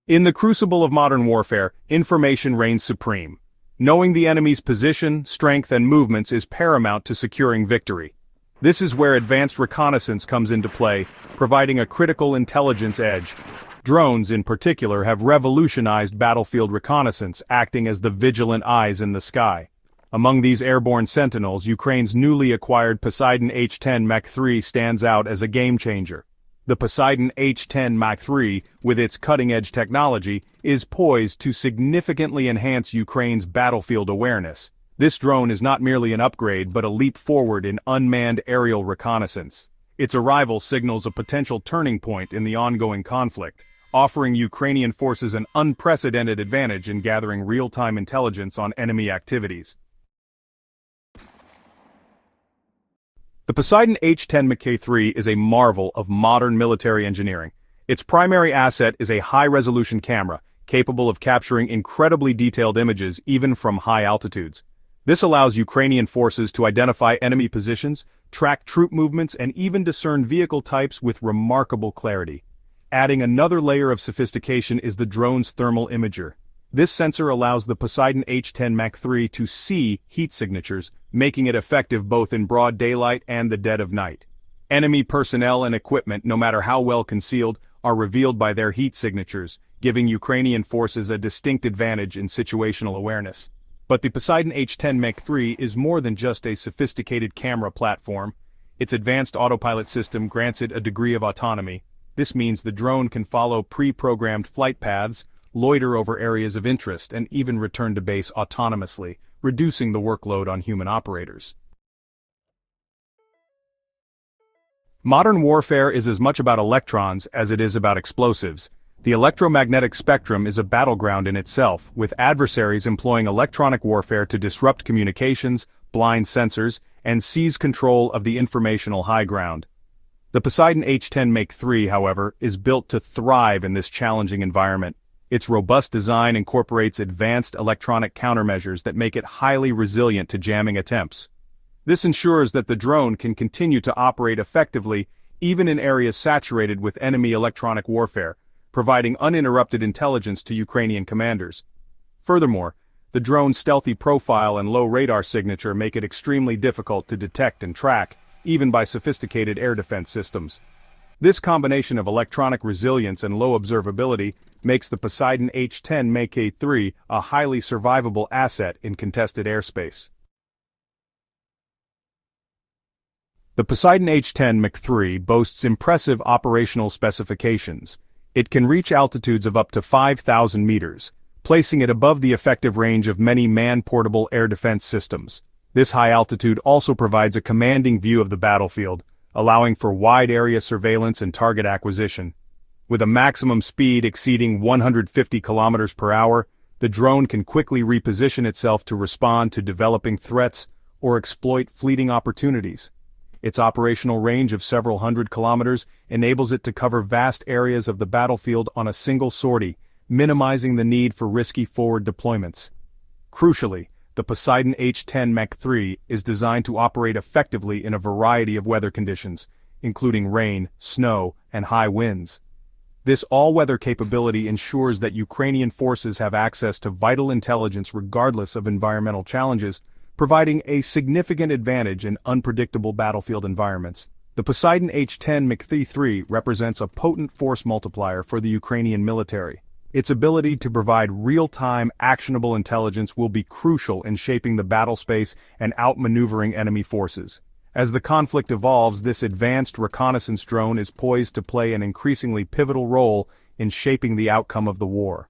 In the crucible of modern warfare, information reigns supreme. Knowing the enemy's position, strength, and movements is paramount to securing victory. This is where advanced reconnaissance comes into play, providing a critical intelligence edge. Drones, in particular, have revolutionized battlefield reconnaissance, acting as the vigilant eyes in the sky. Among these airborne sentinels, Ukraine's newly acquired Poseidon H10 MkIII stands out as a game-changer. The Poseidon H10 MkIII, with its cutting-edge technology, is poised to significantly enhance Ukraine's battlefield awareness. This drone is not merely an upgrade but a leap forward in unmanned aerial reconnaissance. Its arrival signals a potential turning point in the ongoing conflict, offering Ukrainian forces an unprecedented advantage in gathering real-time intelligence on enemy activities. The Poseidon H10 MkIII is a marvel of modern military engineering. Its primary asset is a high-resolution camera, capable of capturing incredibly detailed images even from high altitudes. This allows Ukrainian forces to identify enemy positions, track troop movements, and even discern vehicle types with remarkable clarity. Adding another layer of sophistication is the drone's thermal imager. This sensor allows the Poseidon H10 MkIII to see heat signatures, making it effective both in broad daylight and the dead of night. Enemy personnel and equipment, no matter how well concealed, are revealed by their heat signatures, giving Ukrainian forces a distinct advantage in situational awareness. But the Poseidon H10 MkIII is more than just a sophisticated camera platform. Its advanced autopilot system grants it a degree of autonomy. This means the drone can follow pre-programmed flight paths, loiter over areas of interest, and even return to base autonomously, reducing the workload on human operators. Modern warfare is as much about electrons as it is about explosives. The electromagnetic spectrum is a battleground in itself, with adversaries employing electronic warfare to disrupt communications, blind sensors, and seize control of the informational high ground. The Poseidon H10 MkIII, however, is built to thrive in this challenging environment. Its robust design incorporates advanced electronic countermeasures that make it highly resilient to jamming attempts. This ensures that the drone can continue to operate effectively even in areas saturated with enemy electronic warfare, providing uninterrupted intelligence to Ukrainian commanders. Furthermore, the drone's stealthy profile and low radar signature make it extremely difficult to detect and track, even by sophisticated air defense systems. This combination of electronic resilience and low observability makes the Poseidon H10 MkIII a highly survivable asset in contested airspace. The Poseidon H10 MkIII boasts impressive operational specifications. It can reach altitudes of up to 5,000 meters, placing it above the effective range of many man-portable air defense systems. This high altitude also provides a commanding view of the battlefield, allowing for wide-area surveillance and target acquisition. With a maximum speed exceeding 150 kilometers per hour, the drone can quickly reposition itself to respond to developing threats or exploit fleeting opportunities. Its operational range of several hundred kilometers enables it to cover vast areas of the battlefield on a single sortie, minimizing the need for risky forward deployments. Crucially, the Poseidon H10 MkIII is designed to operate effectively in a variety of weather conditions, including rain, snow, and high winds. This all-weather capability ensures that Ukrainian forces have access to vital intelligence regardless of environmental challenges, providing a significant advantage in unpredictable battlefield environments. The Poseidon H10 MkIII represents a potent force multiplier for the Ukrainian military. Its ability to provide real-time, actionable intelligence will be crucial in shaping the battle space and outmaneuvering enemy forces. As the conflict evolves, this advanced reconnaissance drone is poised to play an increasingly pivotal role in shaping the outcome of the war.